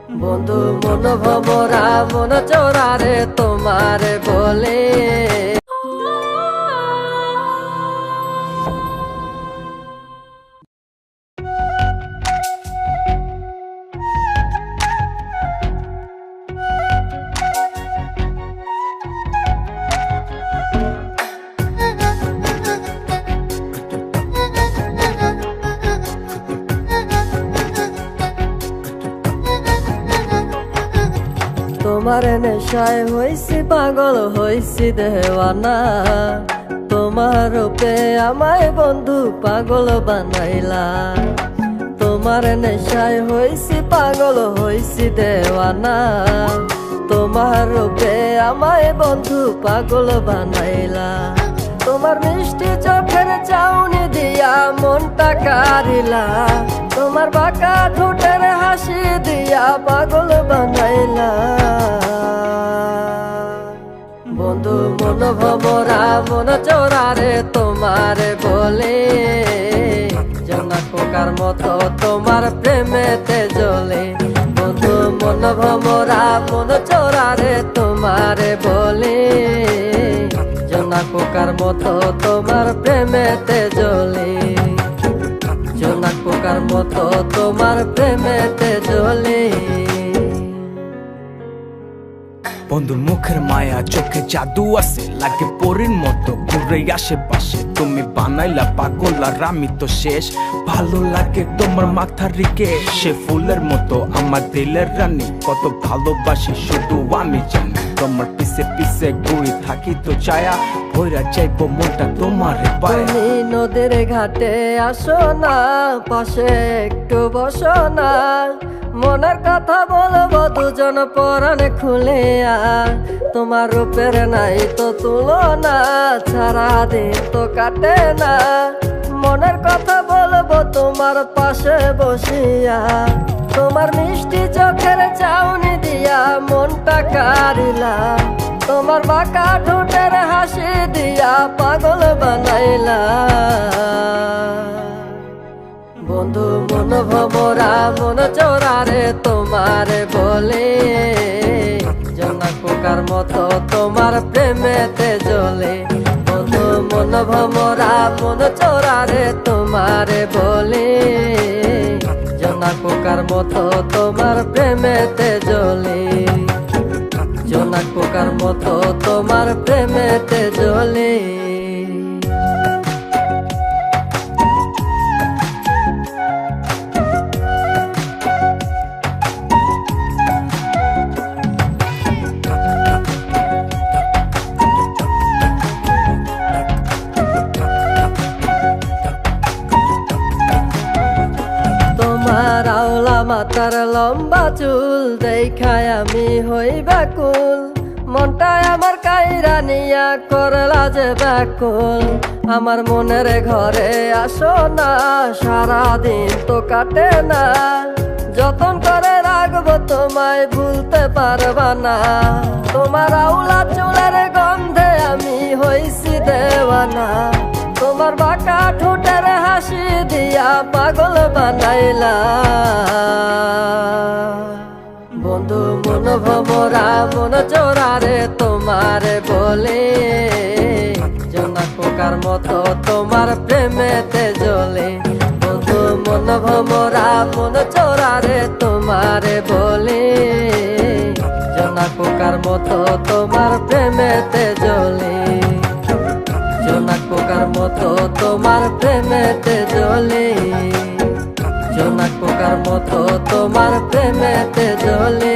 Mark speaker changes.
Speaker 1: বন্ধু মন ভমরা মন চোরারে তোমারে বলে তোমার নেশায় হইছি পাগল হইছি দেওয়ানা, তোমার রূপে আমায় বন্ধু পাগল বানাইলা। তোমার নেশায় হইছি পাগল হইছি দেওয়ানা, তোমার রূপে আমায় বন্ধু পাগল বানাইলা। তোমার মিষ্টি চোখের চাউনি দিয়া মনটা কারিলা, তোমার বাঁকা ঠোঁটের হাসি দিয়া পাগল বানাইলা। বন্ধু মন ভমরা মন চোরারে তোমারে বলে, জোনা পোকার মতো তোমার প্রেমেতে জ্বলে। বন্ধু মন ভমরা মন চোরারে তোমারে বলে, জোনা পোকার মতো তোমার প্রেমেতে জ্বলে। জোনা পোকার মতো তোমার প্রেমেতে জ্বলে।
Speaker 2: বন্ধুর মুখের মায়া চোখে জাদু আছে, লাগে পরীর মতো ঘুরে আশেপাশে। তুমি বানাইলা পাগল আর আমি তো শেষ। ভালো লাগে তোমার মাথার রিকে, সে ফুলের মতো আমার দিলের রানী। কত ভালোবাসি শুধু আমি জানি, তোমার পিছে পিছে ঘুরে থাকি তো ছায়া। ভৈরা যাইবো মনটা তোমার পায়ে।
Speaker 1: তুমি নদীর ঘাটে আসো না, পাশে একটু বসো না। মনের কথা বলবো দুজন পরাণ খুলে। তোমার রূপের নাই তো তুলনা, সারাদিন তো কাটে না। মনের কথা বলবো তোমার পাশে বসিয়া, তোমার মিষ্টি চোখের চাউনি দিয়া মনটা কারিলা। তোমার বাঁকা ঠোঁটের হাসি দিয়া পাগল বানাইলা। বন্ধু মন ভমরা মন চোরারে তোমারে বলে, জোনা পোকার মতো তোমার প্রেমেতে জ্বলে। বন্ধু মন ভমরা মন চোরারে তোমারে বলে, জোনা পোকার মতো তোমার প্রেমেতে জ্বলে। জোনা পোকার মতো তোমার প্রেমেতে জ্বলে। তোমার আওলা মাথার লম্বা চুল দেখায় আমি হই ব্যাকুল। মনটায় আমার কাইরা নিয়া করলা যে ব্যাকুল। আমার মনের ঘরে আসো না, সারাদিন তো কাটে না। যতন করে রাখবো তোমায় ভুলতে পারবা না। তোমার আওলা চুলের গন্ধে আমি হইছি দেওয়ানা। তোমার বাঁকা ঠোঁটের হাসি দিয়া পাগল বানাইলা। বন্ধু মন ভমরা মন চোরারে তোমারে বলে, জোনা পোকার মতো তোমার প্রেমেতে জ্বলে। বন্ধু মন ভমরা মন চোরারে তোমারে বলে, জোনা পোকার মতো তোমার প্রেমেতে জ্বলে। জোনা পোকার মতো তোমার প্রেমেতে জ্বলে। জোনা পোকার মতো তোমার প্রেমেতে জ্বলে।